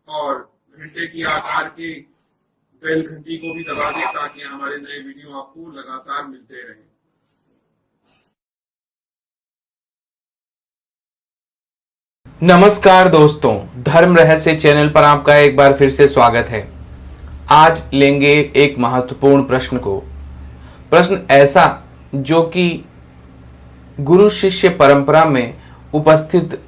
और घंटे की आकार की बेल घंटी को भी दबा दें ताकि हमारे नए वीडियो आपको लगातार मिलते रहें। नमस्कार दोस्तों, धर्म रहस्य चैनल पर आपका एक बार फिर से स्वागत है। आज लेंगे एक महत्वपूर्ण प्रश्न ऐसा जो कि गुरु शिष्य परंपरा में उपस्थित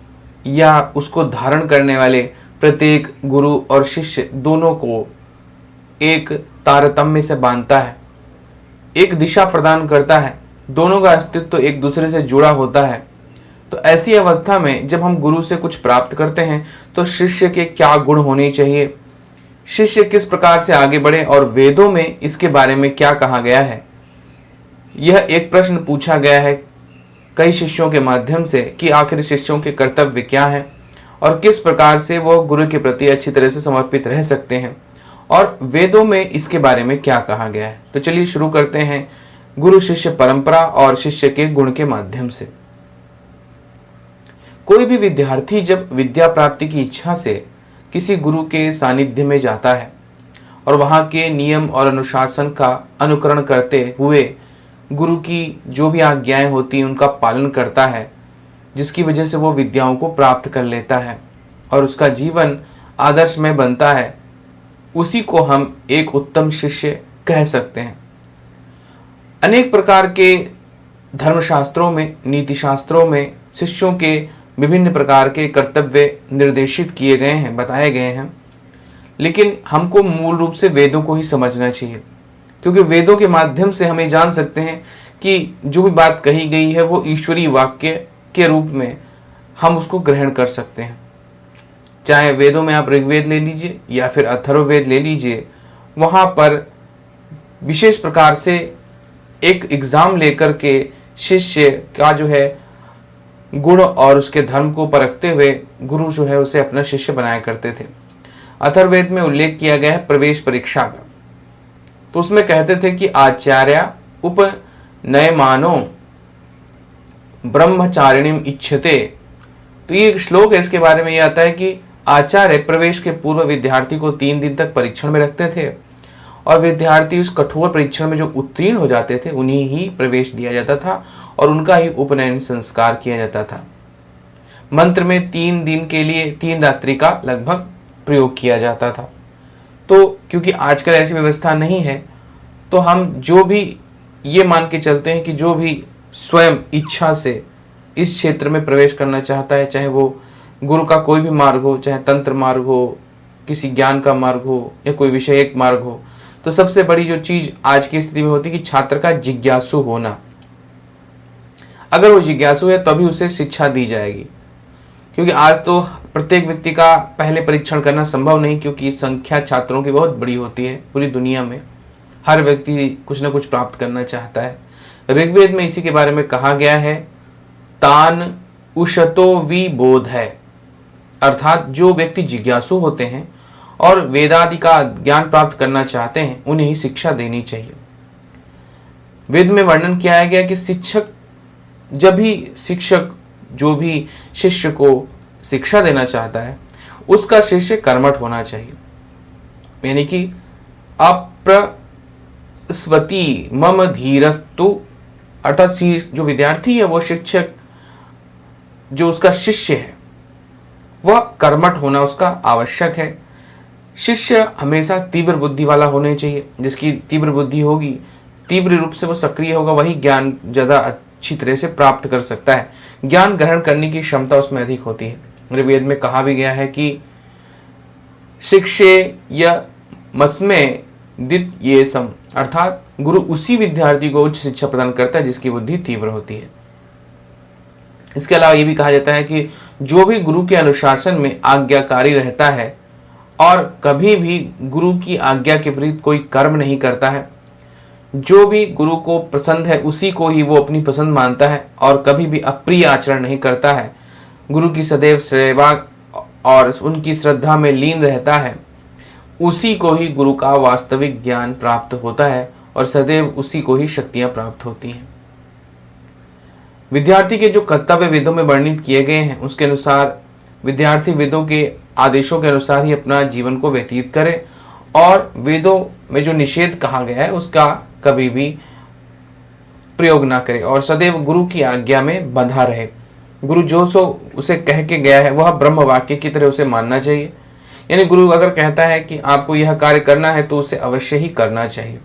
या उसको धारण करने वाले प्रत्येक गुरु और शिष्य दोनों को एक तारतम्य से बांधता है, एक दिशा प्रदान करता है, दोनों का अस्तित्व एक दूसरे से जुड़ा होता है। तो ऐसी अवस्था में जब हम गुरु से कुछ प्राप्त करते हैं तो शिष्य के क्या गुण होने चाहिए, शिष्य किस प्रकार से आगे बढ़े और वेदों में इसके बारे में क्या कहा गया है। यह एक प्रश्न पूछा गया है कई शिष्यों के माध्यम से कि आखिर शिष्यों के कर्तव्य क्या हैं और किस प्रकार से वो गुरु के प्रति अच्छी तरह से समर्पित रह सकते हैं और वेदों में इसके बारे में क्या कहा गया है। तो चलिए शुरू करते हैं गुरु शिष्य परंपरा और शिष्य के गुण के माध्यम से। कोई भी विद्यार्थी जब विद्या प्राप्ति की इच्छा से किसी गुरु के सानिध्य में जाता है और वहां के नियम और अनुशासन का अनुकरण करते हुए गुरु की जो भी आज्ञाएं होती हैं उनका पालन करता है, जिसकी वजह से वो विद्याओं को प्राप्त कर लेता है और उसका जीवन आदर्शमय बनता है, उसी को हम एक उत्तम शिष्य कह सकते हैं। अनेक प्रकार के धर्मशास्त्रों में, नीति शास्त्रों में शिष्यों के विभिन्न प्रकार के कर्तव्य निर्देशित किए गए हैं, बताए गए हैं, लेकिन हमको मूल रूप से वेदों को ही समझना चाहिए, क्योंकि वेदों के माध्यम से हमें जान सकते हैं कि जो भी बात कही गई है वो ईश्वरीय वाक्य के रूप में हम उसको ग्रहण कर सकते हैं। चाहे वेदों में आप ऋग्वेद ले लीजिए या फिर अथर्ववेद ले लीजिए, वहाँ पर विशेष प्रकार से एक एग्जाम लेकर के शिष्य का जो है गुण और उसके धर्म को परखते हुए गुरु जो है उसे अपना शिष्य बनाया करते थे। अथर्ववेद में उल्लेख किया गया है प्रवेश परीक्षा का, तो उसमें कहते थे कि आचार्य उपनयमानो ब्रह्मचारिणीम इच्छते। तो ये एक श्लोक है, इसके बारे में ये आता है कि आचार्य प्रवेश के पूर्व विद्यार्थी को 3 दिन तक परीक्षण में रखते थे और विद्यार्थी उस कठोर परीक्षण में जो उत्तीर्ण हो जाते थे उन्हें ही प्रवेश दिया जाता था और उनका ही उपनयन संस्कार किया जाता था। मंत्र में 3 दिन के लिए 3 रात्रि का लगभग प्रयोग किया जाता था। तो क्योंकि आजकल ऐसी व्यवस्था नहीं है, तो हम जो भी ये मान के चलते हैं कि जो भी स्वयं इच्छा से इस क्षेत्र में प्रवेश करना चाहता है, चाहे वो गुरु का कोई भी मार्ग हो, चाहे तंत्र मार्ग हो, किसी ज्ञान का मार्ग हो या कोई विषयक मार्ग हो, तो सबसे बड़ी जो चीज आज की स्थिति में होती है कि छात्र का जिज्ञासु होना। अगर वो जिज्ञासु है तभी उसे शिक्षा दी जाएगी, क्योंकि आज तो प्रत्येक व्यक्ति का पहले परीक्षण करना संभव नहीं, क्योंकि संख्या छात्रों की बहुत बड़ी होती है पूरी दुनिया में। हर व्यक्ति कुछ न कुछ प्राप्त करना चाहता है। ऋग्वेद में इसी के बारे में कहा गया है, तान उशतो विबोध है, अर्थात जो व्यक्ति जिज्ञासु होते हैं और वेदादि का ज्ञान प्राप्त करना चाहते हैं उन्हें ही शिक्षा देनी चाहिए। वेद में वर्णन किया गया कि शिक्षक जो भी शिष्य को शिक्षा देना चाहता है उसका शिष्य कर्मठ होना चाहिए, यानी कि अप्रस्वती मम धीरस्तु, अर्थात जो विद्यार्थी है वो शिक्षक जो उसका शिष्य है वह कर्मठ होना उसका आवश्यक है। शिष्य हमेशा तीव्र बुद्धि वाला होने चाहिए, जिसकी तीव्र बुद्धि होगी, तीव्र रूप से वो सक्रिय होगा, वही ज्ञान ज्यादा अच्छी तरह से प्राप्त कर सकता है। ज्ञान ग्रहण करने की क्षमता उसमें अधिक होती है। ऋग्वेद में कहा भी गया है कि शिक्षे य मस्मे दित ये सम, अर्थात गुरु उसी विद्यार्थी को उच्च शिक्षा प्रदान करता है जिसकी बुद्धि तीव्र होती है। इसके अलावा यह भी कहा जाता है कि जो भी गुरु के अनुशासन में आज्ञाकारी रहता है और कभी भी गुरु की आज्ञा के विपरीत कोई कर्म नहीं करता है, जो भी गुरु को पसंद है उसी को ही वो अपनी पसंद मानता है और कभी भी अप्रिय आचरण नहीं करता है, गुरु की सदैव सेवा और उनकी श्रद्धा में लीन रहता है, उसी को ही गुरु का वास्तविक ज्ञान प्राप्त होता है और सदैव उसी को ही शक्तियां प्राप्त होती हैं। विद्यार्थी के जो कर्तव्य वेदों में वर्णित किए गए हैं उसके अनुसार विद्यार्थी वेदों के आदेशों के अनुसार ही अपना जीवन को व्यतीत करे और वेदों में जो निषेध कहा गया है उसका कभी भी प्रयोग ना करे और सदैव गुरु की आज्ञा में बंधा रहे। गुरु जो सो उसे कह के गया है वह ब्रह्म वाक्य की तरह उसे मानना चाहिए। यानी गुरु अगर कहता है कि आपको यह कार्य करना है तो उसे अवश्य ही करना चाहिए।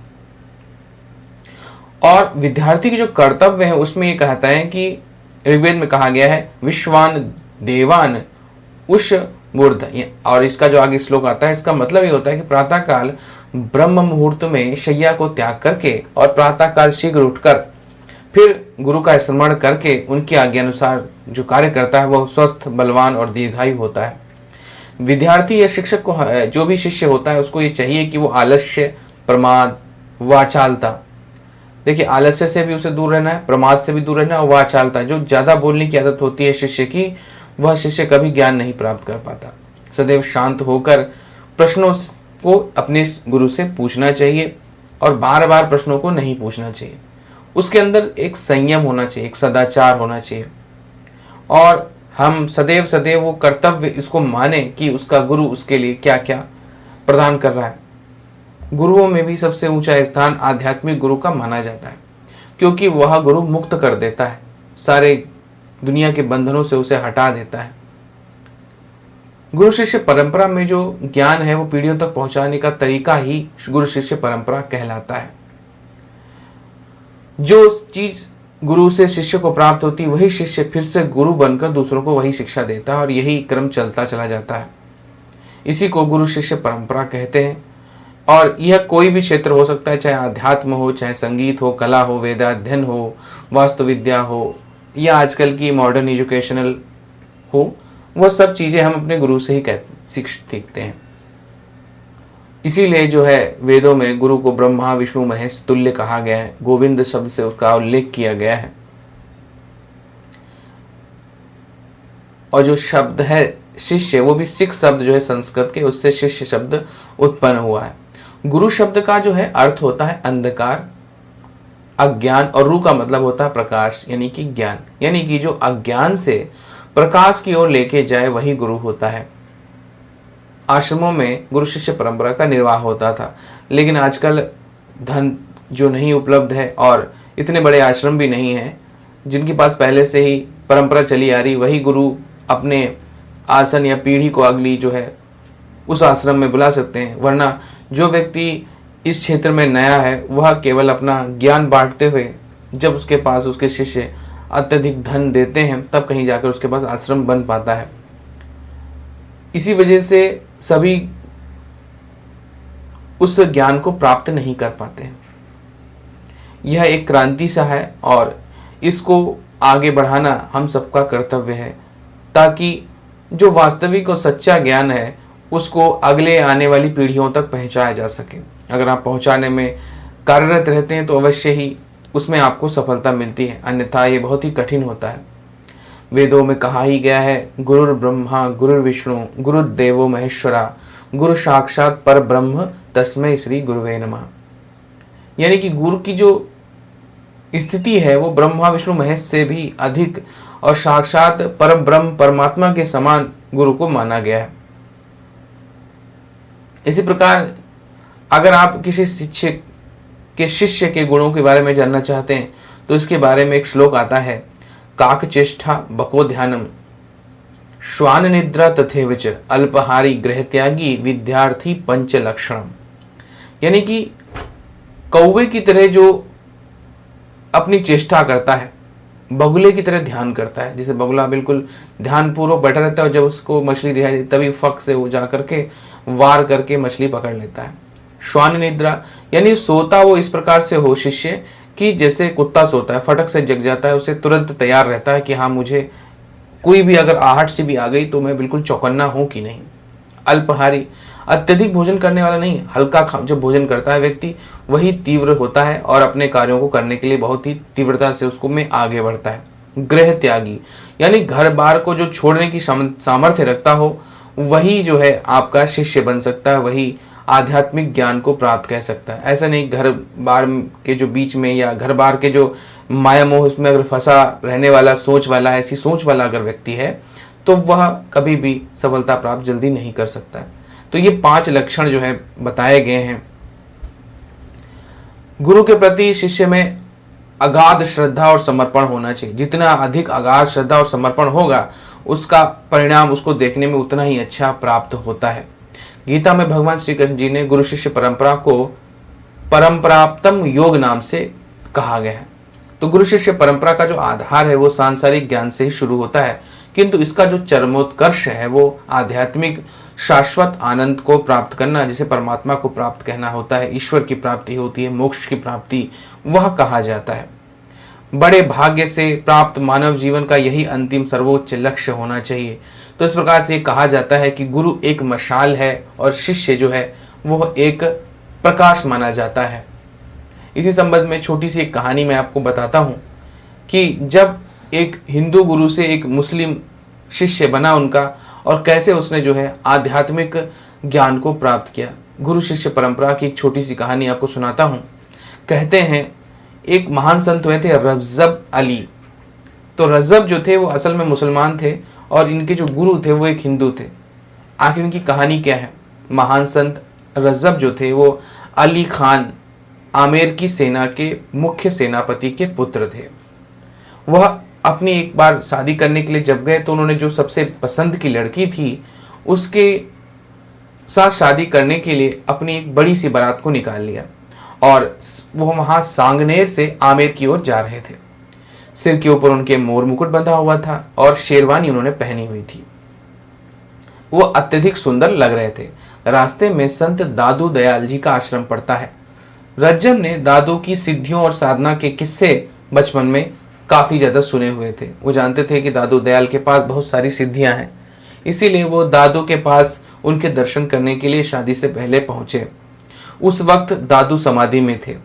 और विद्यार्थी के जो कर्तव्य है उसमें यह कहता है कि ऋग्वेद में कहा गया है विश्वान देवान उष मूर्ध, और इसका जो आगे श्लोक आता है इसका मतलब ये होता है कि प्रातःकाल ब्रह्म मुहूर्त में शैया को त्याग करके और प्रातःकाल शीघ्र उठकर फिर गुरु का स्मरण करके उनकी आज्ञा अनुसार जो कार्य करता है वह स्वस्थ, बलवान और दीर्घायु होता है। विद्यार्थी या शिक्षक को, जो भी शिष्य होता है उसको ये चाहिए कि वो आलस्य, प्रमाद, वाचालता, देखिए आलस्य से भी उसे दूर रहना है, प्रमाद से भी दूर रहना है और वाचालता, जो ज्यादा बोलने की आदत होती है शिष्य की, वह शिष्य कभी ज्ञान नहीं प्राप्त कर पाता। सदैव शांत होकर प्रश्नों को अपने गुरु से पूछना चाहिए और बार बार प्रश्नों को नहीं पूछना चाहिए। उसके अंदर एक संयम होना चाहिए, एक सदाचार होना चाहिए और हम सदैव सदैव वो कर्तव्य इसको माने कि उसका गुरु उसके लिए क्या क्या प्रदान कर रहा है। गुरुओं में भी सबसे ऊंचा स्थान आध्यात्मिक गुरु का माना जाता है, क्योंकि वह गुरु मुक्त कर देता है, सारे दुनिया के बंधनों से उसे हटा देता है। गुरु शिष्य परंपरा में जो ज्ञान है वो पीढ़ियों तक पहुंचाने का तरीका ही गुरु शिष्य परंपरा कहलाता है। जो चीज गुरु से शिष्य को प्राप्त होती वही शिष्य फिर से गुरु बनकर दूसरों को वही शिक्षा देता है और यही क्रम चलता चला जाता है। इसी को गुरु शिष्य परंपरा कहते हैं और यह कोई भी क्षेत्र हो सकता है, चाहे आध्यात्म हो, चाहे संगीत हो, कला हो, वेदाध्ययन हो, वास्तुविद्या हो या आजकल की मॉडर्न एजुकेशनल हो, वह सब चीजें हम अपने गुरु से ही सीखते हैं। इसीलिए जो है वेदों में गुरु को ब्रह्मा विष्णु महेश तुल्य कहा गया है, गोविंद शब्द से उसका उल्लेख किया गया है। और जो शब्द है शिष्य वो भी सिख शब्द जो है संस्कृत के, उससे शिष्य शब्द उत्पन्न हुआ है। गुरु शब्द का जो है अर्थ होता है अंधकार, अज्ञान और रू का मतलब होता है प्रकाश यानी कि ज्ञान, यानी कि जो अज्ञान से प्रकाश की ओर लेके जाए वही गुरु होता है। आश्रमों में गुरु शिष्य परंपरा का निर्वाह होता था, लेकिन आजकल धन जो नहीं उपलब्ध है और इतने बड़े आश्रम भी नहीं है जिनके पास पहले से ही परंपरा चली आ रही, वही गुरु अपने आसन या पीढ़ी को अगली जो है उस आश्रम में बुला सकते हैं। वरना जो व्यक्ति इस क्षेत्र में नया है वह केवल अपना ज्ञान बांटते हुए, जब उसके पास उसके शिष्य अत्यधिक धन देते हैं तब कहीं जाकर उसके पास आश्रम बन पाता है। इसी वजह से सभी उस ज्ञान को प्राप्त नहीं कर पाते हैं। यह एक क्रांति सा है और इसको आगे बढ़ाना हम सबका कर्तव्य है, ताकि जो वास्तविक और सच्चा ज्ञान है उसको अगले आने वाली पीढ़ियों तक पहुंचाया जा सके। अगर आप पहुंचाने में कार्यरत रहते हैं तो अवश्य ही उसमें आपको सफलता मिलती है, अन्यथा ये बहुत ही कठिन होता है। वेदों में कहा ही गया है गुरुर ब्रह्मा गुरुर विष्णु गुरुदेवो महेश्वरा गुरु साक्षात पर ब्रह्म तस्मै श्री गुरुवे नमः। यानी कि गुरु की जो स्थिति है वो ब्रह्मा विष्णु महेश से भी अधिक और साक्षात पर ब्रह्म परमात्मा के समान गुरु को माना गया है। इसी प्रकार अगर आप किसी शिक्षक के शिष्य के गुणों के बारे में जानना चाहते हैं तो इसके बारे में एक श्लोक आता है, काक चेष्टा बको ध्यानम श्वान निद्रा तथेवच अल्पहारी गृहत्यागी विद्यार्थी पंच लक्षणम। यानी कि कौवे की तरह जो अपनी चेष्टा करता है, बगुले की तरह ध्यान करता है। जैसे बगुला बिल्कुल ध्यानपूर्वक बैठा रहता है और जब उसको मछली दिखाई देती तभी फक से वो जा करके वार करके मछली पकड़ लेता है। श्वान निद्रा यानी सोता वो इस प्रकार से हो शिष्य कि जैसे कुत्ता सोता है, फटक से जग जाता है, उसे तुरंत तैयार रहता है कि हाँ मुझे कोई भी अगर आहट से भी आ गई तो मैं बिल्कुल चौकन्ना हूं कि नहीं। अल्पहारी अत्यधिक भोजन करने वाला नहीं, हल्का जब भोजन करता है व्यक्ति वही तीव्र होता है और अपने कार्यों को करने के लिए बहुत ही तीव्रता से उसको में आगे बढ़ता है। गृह त्यागी यानी घर बार को जो छोड़ने की सामर्थ्य रखता हो वही जो है आपका शिष्य बन सकता है, वही आध्यात्मिक ज्ञान को प्राप्त कर सकता है। ऐसा नहीं घर बार के जो बीच में या घर बार के जो माया मोह उसमें अगर फंसा रहने वाला सोच वाला, ऐसी सोच वाला अगर व्यक्ति है तो वह कभी भी सफलता प्राप्त जल्दी नहीं कर सकता है। तो ये 5 लक्षण जो है बताए गए हैं। गुरु के प्रति शिष्य में अगाध श्रद्धा और समर्पण होना चाहिए। जितना अधिक अगाध श्रद्धा और समर्पण होगा, उसका परिणाम उसको देखने में उतना ही अच्छा प्राप्त होता है। गीता में भगवान श्री कृष्ण जी ने गुरु शिष्य परंपरा को परंपराप्तम योग नाम से कहा गया है। तो गुरु शिष्य परंपरा का जो आधार है वो सांसारिक ज्ञान से ही शुरू होता है, किंतु इसका जो चरमोत्कर्ष है वो आध्यात्मिक शाश्वत आनंद को प्राप्त करना, जिसे परमात्मा को प्राप्त कहना होता है, ईश्वर की प्राप्ति होती है, मोक्ष की प्राप्ति, वह कहा जाता है। बड़े भाग्य से प्राप्त मानव जीवन का यही अंतिम सर्वोच्च लक्ष्य होना चाहिए। तो इस प्रकार से कहा जाता है कि गुरु एक मशाल है और शिष्य जो है वह एक प्रकाश माना जाता है। इसी संबंध में छोटी सी एक कहानी मैं आपको बताता हूं कि जब एक हिंदू गुरु से एक मुस्लिम शिष्य बना उनका, और कैसे उसने जो है आध्यात्मिक ज्ञान को प्राप्त किया। गुरु शिष्य परंपरा की एक छोटी सी कहानी आपको सुनाता हूं। कहते हैं एक महान संत हुए थे रजब अली। तो रजब जो थे वो असल में मुसलमान थे और इनके जो गुरु थे वो एक हिंदू थे। आखिर इनकी कहानी क्या है? महान संत रजब जो थे वो अली खान आमेर की सेना के मुख्य सेनापति के पुत्र थे। वह अपनी एक बार शादी करने के लिए जब गए तो उन्होंने जो सबसे पसंद की लड़की थी उसके साथ शादी करने के लिए अपनी एक बड़ी सी बारात को निकाल लिया और वो वहां सांगनेर से आमेर की ओर जा रहे थे। सिर के ऊपर उनके मोर मुकुट बंधा हुआ था और शेरवानी उन्होंने पहनी हुई थी। वो अत्यधिक सुंदर लग रहे थे। रास्ते में संत दादू दयाल जी का आश्रम पड़ता है। रज्जब ने दादू की सिद्धियों और साधना के किस्से बचपन में काफी ज्यादा सुने हुए थे। वो जानते थे कि दादू दयाल के पास बहुत सारी सिद्धियां हैं, इसीलिए वो दादू के पास उनके दर्शन करने के लिए शादी से पहले पहुंचे। उस वक्त दादू समाधि में थे।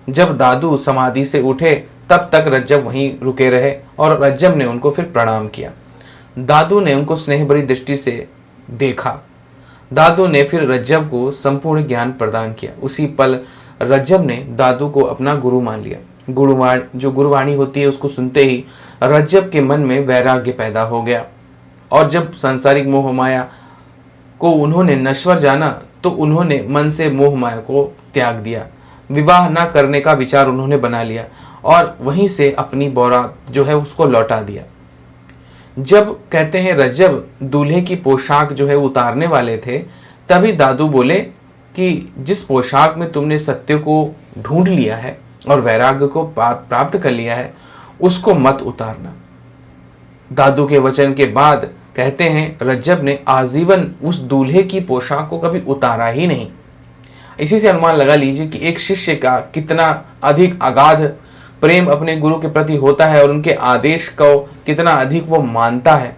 जब दादू समाधि से उठे तब तक रज्जब वहीं रुके रहे और रज्जब ने उनको फिर प्रणाम किया। दादू ने उनको स्नेह भरी दृष्टि से देखा। दादू ने फिर रज्जब को संपूर्ण ज्ञान प्रदान किया। उसी पल रज्जब ने दादू को अपना गुरु मान लिया। जो गुरुवाणी होती है उसको सुनते ही रज्जब के मन में वैराग्य पैदा हो गया और जब सांसारिक मोह माया को उन्होंने नश्वर जाना तो उन्होंने मन से मोह माया को त्याग दिया। विवाह न करने का विचार उन्होंने बना लिया और वहीं से अपनी बौरात जो है उसको लौटा दिया। जब कहते हैं रज्जब दूल्हे की पोशाक जो है उतारने वाले थे, तभी दादू बोले कि जिस पोशाक में तुमने सत्य को ढूंढ लिया है और वैराग्य को प्राप्त कर लिया है उसको मत उतारना। दादू के वचन के बाद कहते हैं रज्जब ने आजीवन उस दूल्हे की पोशाक को कभी उतारा ही नहीं। इसी से अनुमान लगा लीजिए कि एक शिष्य का कितना अधिक अगाध प्रेम अपने गुरु के प्रति होता है और उनके आदेश को कितना अधिक वो मानता है,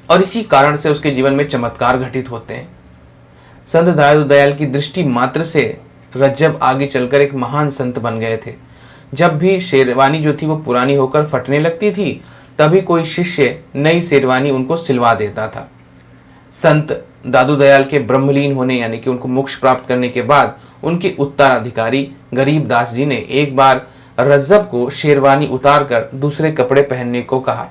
और इसी कारण से उसके जीवन में चमत्कार घटित होते हैं। संत दादू दयाल की दृष्टि मात्र से रज्जब आगे चलकर एक महान संत बन गए थे। जब भी शेरवानी जो थी वो पुरानी होकर फटने लगती थी, तभी कोई शिष्य नई शेरवानी उनको सिलवा देता था। संत दादू दयाल के ब्रह्मलीन होने यानी कि उनको मोक्ष प्राप्त करने के बाद उनके उत्तराधिकारी गरीबदास जी ने एक बार रज्जब को शेरवानी उतारकर दूसरे कपड़े पहनने को कहा,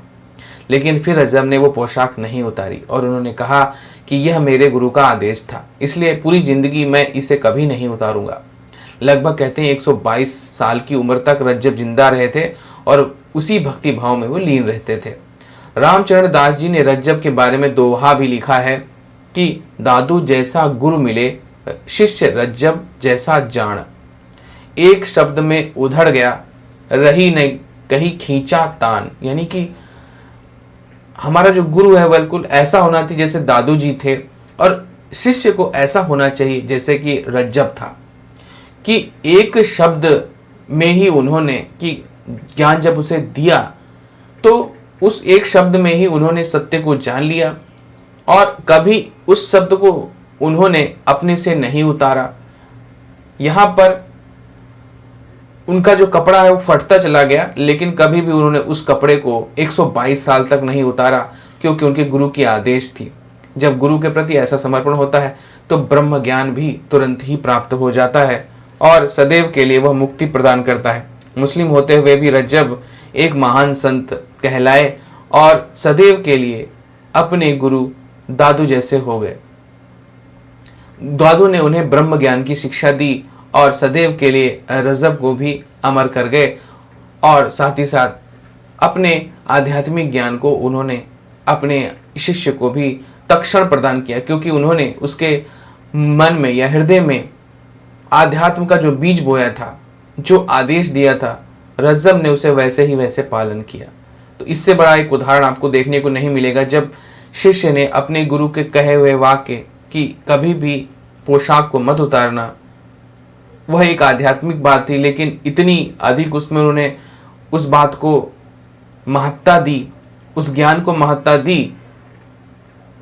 लेकिन फिर रज्जब ने वो पोशाक नहीं उतारी और उन्होंने कहा कि यह मेरे गुरु का आदेश था, इसलिए पूरी जिंदगी मैं इसे कभी नहीं उतारूंगा। लगभग कहते हैं 122 साल की उम्र तक रज्जब जिंदा रहे थे और उसी भक्ति भाव में वो लीन रहते थे। रामचरण दास जी ने रज्जब के बारे में दोहा भी लिखा है कि दादू जैसा गुरु मिले शिष्य रज्जब जैसा जान, एक शब्द में उधड़ गया रही नहीं कहीं खींचा तान। यानी कि हमारा जो गुरु है बिल्कुल ऐसा होना चाहिए जैसे दादू जी थे और शिष्य को ऐसा होना चाहिए जैसे कि रज्जब था, कि एक शब्द में ही उन्होंने कि ज्ञान जब उसे दिया तो उस एक शब्द में ही उन्होंने सत्य को जान लिया और कभी उस शब्द को उन्होंने अपने से नहीं उतारा। यहां पर उनका जो कपड़ा है वो फटता चला गया, लेकिन कभी भी उन्होंने उस कपड़े को 122 साल तक नहीं उतारा, क्योंकि उनके गुरु की आदेश थी। जब गुरु के प्रति ऐसा समर्पण होता है तो ब्रह्म ज्ञान भी तुरंत ही प्राप्त हो जाता है और सदैव के लिए वह मुक्ति प्रदान करता है। मुस्लिम होते हुए भी रज्जब एक महान संत कहलाए और सदैव के लिए अपने गुरु दादू जैसे हो गए। दादू ने उन्हें ब्रह्म ज्ञान की शिक्षा दी और सदैव के लिए रजब को भी अमर कर गए, और साथ ही साथ अपने आध्यात्मिक ज्ञान को उन्होंने अपने शिष्य को भी तक्षण प्रदान किया, क्योंकि उन्होंने उसके मन में या हृदय में आध्यात्म का जो बीज बोया था, जो आदेश दिया था, रज्जब ने उसे वैसे ही वैसे पालन किया। तो इससे बड़ा एक उदाहरण आपको देखने को नहीं मिलेगा, जब शिष्य ने अपने गुरु के कहे हुए वाक्य कि कभी भी पोशाक को मत उतारना, वह एक आध्यात्मिक बात थी, लेकिन इतनी अधिक उसमें उन्होंने उस बात को महत्ता दी, उस ज्ञान को महत्ता दी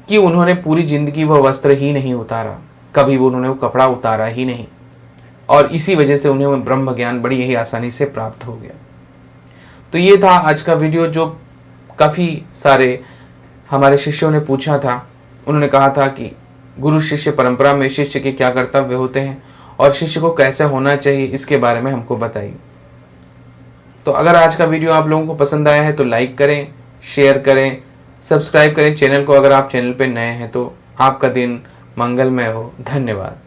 कि उन्होंने पूरी जिंदगी वह वस्त्र ही नहीं उतारा, कभी वो उन्होंने वो कपड़ा उतारा ही नहीं, और इसी वजह से उन्हें ब्रह्म ज्ञान बड़ी ही आसानी से प्राप्त हो गया। तो ये था आज का वीडियो, जो काफ़ी सारे हमारे शिष्यों ने पूछा था। उन्होंने कहा था कि गुरु शिष्य परंपरा में शिष्य के क्या कर्तव्य होते हैं और शिष्य को कैसे होना चाहिए, इसके बारे में हमको बताइए। तो अगर आज का वीडियो आप लोगों को पसंद आया है तो लाइक करें, शेयर करें, सब्सक्राइब करें चैनल को। अगर आप चैनल पर नए हैं तो आपका दिन मंगलमय हो। धन्यवाद।